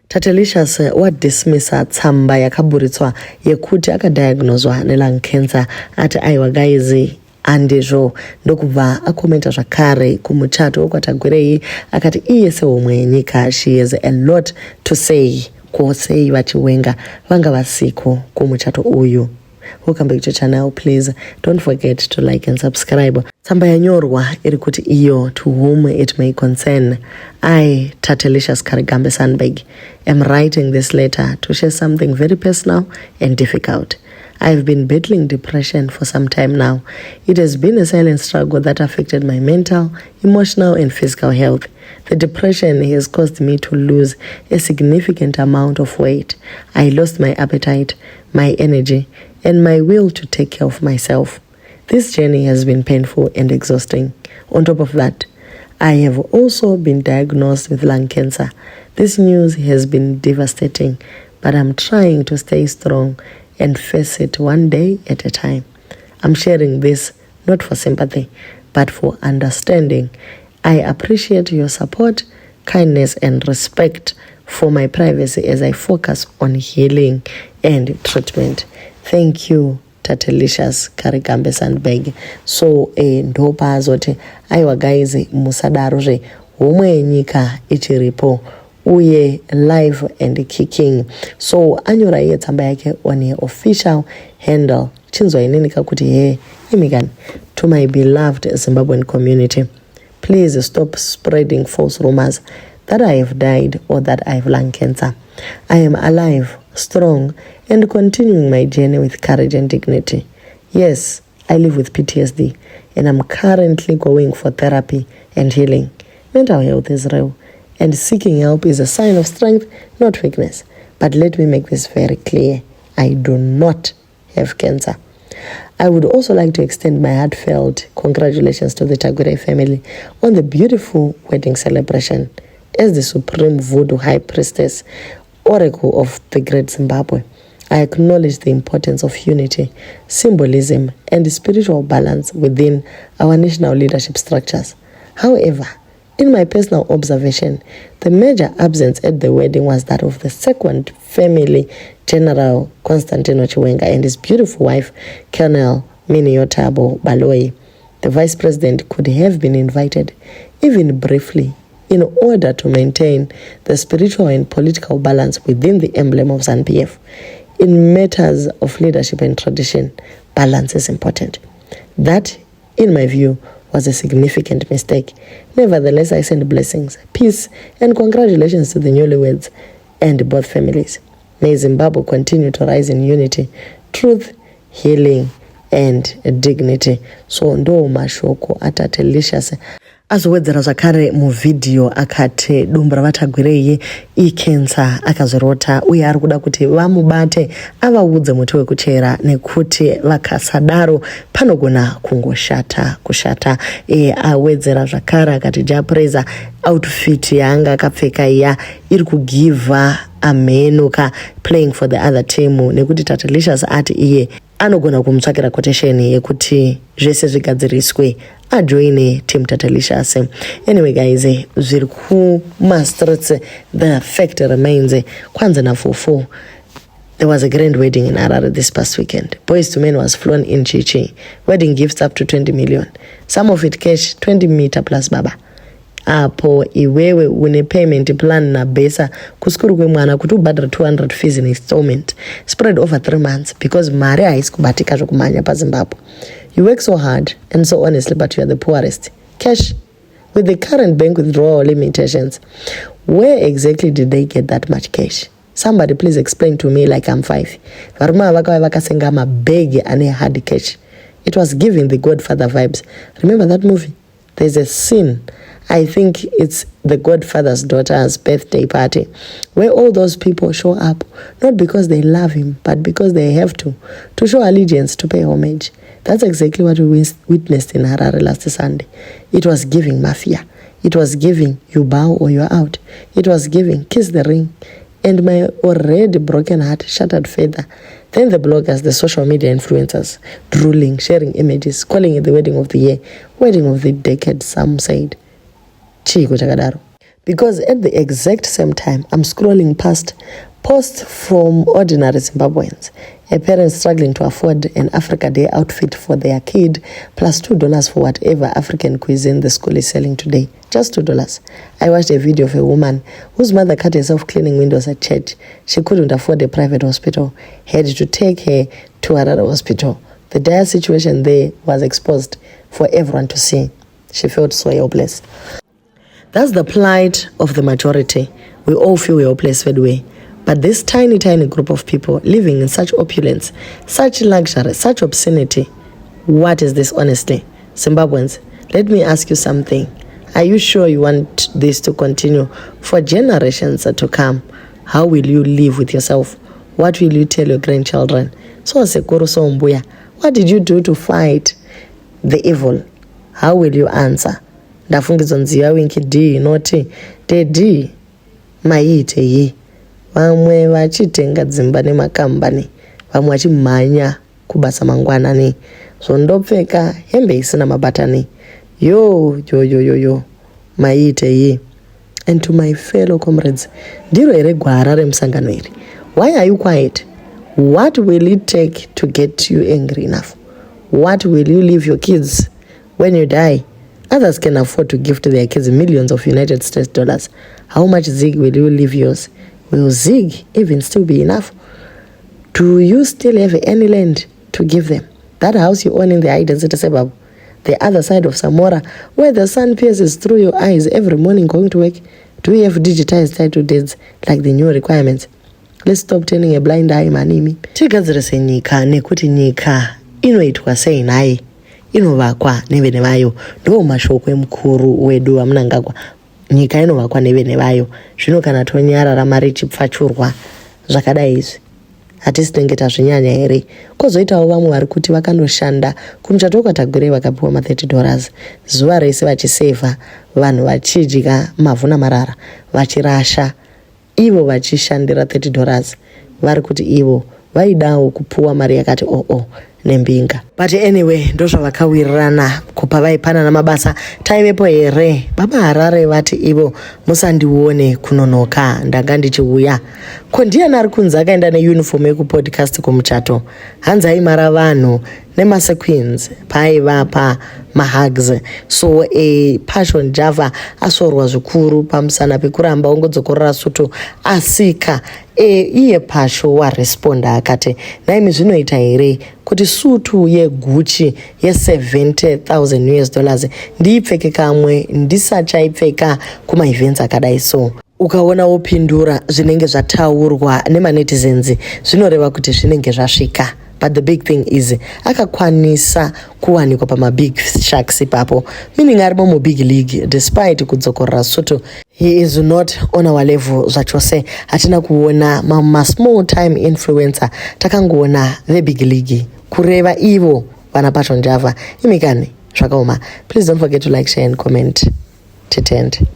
Tatalicious wadismisa tsamba yakaburitswa yekuti akadiagnoswa nelung cancer ati aiwa guys andizvo ndokubva akomenta zvakare kumuchato wokwatagwirei akati iye seumwe yenyika she has a lot to say kwosei vachiwenga vanga vasiko kumuchato uyu. Welcome back to channel. Please don't forget to like and subscribe. Tsamba yanyorwa iri kuti iyo to whom it may concern. I, Tatalicious Karigambe Sandbeg, am writing this letter to share something very personal and difficult. I've been battling depression for some time now. It has been a silent struggle that affected my mental, emotional, and physical health. The depression has caused me to lose a significant amount of weight. I lost my appetite, my energy, and my will to take care of myself. This journey has been painful and exhausting. On top of that, I have also been diagnosed with lung cancer. This news has been devastating, but I'm trying to stay strong and face it one day at a time. I'm sharing this not for sympathy, but for understanding. I appreciate your support, kindness, and respect for my privacy as I focus on healing and treatment. Thank you, Tatalicious Karigambe Sandbeg. So ndopa zote aiwa guys musadaro zve homwe yenyika ichiripo uye live and kicking. So anyora iye tsamba yake on her official handle chinzwa inenika kuti he imigani to my beloved Zimbabwean community, please stop spreading false rumors that I have died or that I have lung cancer. I am alive, strong, and continuing my journey with courage and dignity. Yes, I live with PTSD, and I'm currently going for therapy and healing. Mental health is real, and seeking help is a sign of strength, not weakness. But let me make this very clear. I do not have cancer. I would also like to extend my heartfelt congratulations to the Tagwire family on the beautiful wedding celebration. As the Supreme Voodoo High Priestess, Oracle of the Great Zimbabwe, I acknowledge the importance of unity, symbolism, and spiritual balance within our national leadership structures. However, in my personal observation, the major absence at the wedding was that of the second family General Constantino Chiwenga and his beautiful wife, Colonel Miniotabo Baloyi. The Vice President could have been invited, even briefly, in order to maintain the spiritual and political balance within the emblem of ZANU-PF. In matters of leadership and tradition, balance is important. That, in my view, was a significant mistake. Nevertheless, I send blessings, peace, and congratulations to the newlyweds and both families. May Zimbabwe continue to rise in unity, truth, healing, and dignity. So ndo mashoko ataTalicious azowedzera zvakare muvidhio akati dumbu ravatagwirei ikensa akazorota uye ari kuda kuti vamubate avaudze muti wekuchera nekuti vakasadaro panogona kushata. Awedzera zvakare akati japreza outfit yaanga akapfeka iya iri kugiva amenuka playing for the other team nekuti Tatalicious ati iye anogona kumutsvakira quotation yekuti zvese zvigadziriswe ajoine team Tatalicious. Anyway guys, zviri kumastreets, the fact remains kwanza na fufu. There was a grand wedding in Harare this past weekend. Boys to Men was flown in Chichi. Wedding gifts up to 20 million. Some of it cash, 20 meter plus baba. Apo iwewe une payment plan na besa kuskuru kwe mwana kuti ubhadhara 200 fees in installment spread over 3 months because mari haisi kubatika zvokumanya paZimbabwe. You work so hard and so honestly, but you are the poorest. Cash. With the current bank withdrawal limitations, where exactly did they get that much cash? Somebody please explain to me like I'm 5. Varuma vakasenga mabegi ane hard cash. It was giving the Godfather vibes. Remember that movie? There's a scene, I think it's the Godfather's daughter's birthday party, where all those people show up, not because they love him, but because they have to show allegiance, to pay homage. That's exactly what we witnessed in Harare last Sunday. It was giving mafia. It was giving you bow or you're out. It was giving kiss the ring. And my already broken heart shattered further. Then the bloggers, the social media influencers, drooling, sharing images, calling it the wedding of the year, wedding of the decade, some said. chiko chakadaro. Because at the exact same time, I'm scrolling past posts from ordinary Zimbabweans, a parent struggling to afford an Africa Day outfit for their kid, plus $2 for whatever African cuisine the school is selling today. Just $2. I watched a video of a woman whose mother cut herself cleaning windows at church. She couldn't afford a private hospital, had to take her to another hospital. The dire situation there was exposed for everyone to see. She felt so helpless. That's the plight of the majority. We all feel helpless that way. But this tiny, tiny group of people living in such opulence, such luxury, such obscenity, what is this honestly? Zimbabweans, let me ask you something. Are you sure you want this to continue for generations to come? How will you live with yourself? What will you tell your grandchildren? So Sekuru so Mbuya, what did you do to fight the evil? How will you answer? Ndafungidzwa nziya winki D noti dedi maite yi vamwe vachitenga dzimba nemakambani vamwe vachimhanya kubasa mangwanani zvondopfeka hembe isina mabatani yo maite yi. And to my fellow comrades, ndiro here gwara remusangano iri. Why are you quiet? What will it take to get you angry enough? What will you leave your kids when you die? Others can afford to gift their kids millions of United States dollars. How much zig will you leave yours? Will zig even still be enough? Do you still have any land to give them? That house you own in the Haida City suburb, the other side of Samora, where the sun pierces through your eyes every morning going to work, do you have digitized title deeds like the new requirements? Let's stop turning a blind eye, manimi. Tigadzirese nyika nekuti nyika inoitwa sei naye. Inovakwa nevene vayo. Ndo mashoko emukuru wedu amunangagwa. Nyika inovakwa nevene vayo. Zvino kana tonyarara mari chipfachurwa zvakadai izvi. Hatisi tinenge tazvinyanya here. Kozoitawo vamwe vari kuti vakanoshanda kumuchato kwatagwire vakapiwa $30. Zuva rese vachisevha, vanhu vachidya mavhu namarara, vachirasha, ivo vachishandira $30. Vari kuti ivo vaidawo kupuwa mari yakati nembinga. But anyway, ndozva vakawirirana kupa vaipanana mabasa. Taivepo here baba Harare vati ivo musandione kunonoka ndanga ndichiuya. Ko ndiani ari kunzi akaenda neuniform yekupodcast kumuchato? Hanzi aimara vanhu nemasequins paivapa mahugs. So passion Java asorwa zvikuru pamusana pekuramba ongodzokorera sutu asika iye pasho waresponda akati naimi zvinoita here kuti sutu yeGucci $70,000 ndiipfeke kamwe ndisachaipfeka kuma-events akadai so. Ukaona upindura zvinenge zvataurwa nemanetizens zvinoreva kuti zvinenge zvasvika. But the big thing is akakwanisa kuwanikwa pama-big sharks ipapo, meaning arimo mu-big league despite kudzokorera sutu. He is not on our level zvachose. Hatina kuona ma-small time influencer, takangoona the big league. Kureva ivo vana Passion Java imikani zvakaoma. Please don't forget to like, share and comment. Titend.